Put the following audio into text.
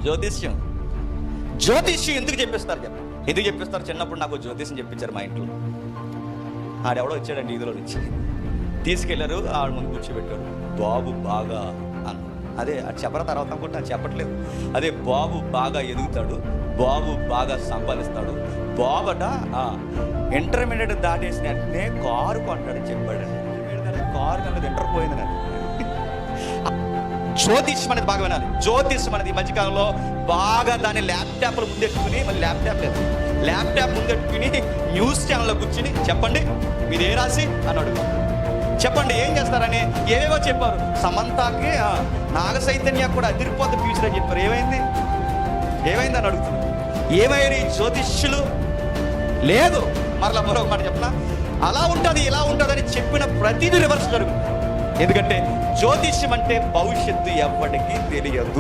జ్యోతిష్యం జ్యోతిష్యం ఎందుకు చెప్పిస్తారు ఎందుకు చెప్పిస్తారు? చిన్నప్పుడు నాకు జ్యోతిష్యం చెప్పించారు మా ఇంట్లో. ఆడెవడో వచ్చాడండి ఈదులో నుంచి, తీసుకెళ్లారు, ఆవిడ ముందు కూర్చోబెట్టారు. బాబు బాగా అన్న, అదే అది చెప్పిన తర్వాత అనుకుంటే అది చెప్పట్లేదు. అదే బాబు బాగా ఎదుగుతాడు, బాబు బాగా సంపాదిస్తాడు, బాబట ఇంటర్మీడియట్ దాటేసిన వెంటనే కారు కొంటాడని చెప్పాడండి. కారు కన్నా ఇంటర్ పోయింది నాకు. జ్యోతిష్యం అనేది బాగా వినాలి. జ్యోతిష్యం అనేది ఈ మధ్యకాలంలో బాగా దాన్ని ల్యాప్టాప్లు ముందెట్టుకుని, మళ్ళీ ల్యాప్టాప్ ముందెట్టుకుని న్యూస్ ఛానల్లో కూర్చుని చెప్పండి మీరు ఏ రాసి అని అడుగు, చెప్పండి ఏం చేస్తారని ఏవేవో చెప్పారు. సమంతకి నాగ చైతన్య కూడా అదిరిపోతే ఫ్యూచర్ అని చెప్పారు. ఏమైంది అని అడుగుతున్నారు. ఏమైనా జ్యోతిష్యులు లేదు. మరలా మరొక మాట చెప్పనా, అలా ఉంటుంది ఇలా ఉంటుంది అని చెప్పిన ప్రతిదీ రివర్స్ జరుగుతుంది. ఎందుకంటే జ్యోతిష్యం అంటే భవిష్యత్తు ఎవ్వడికి తెలియదు.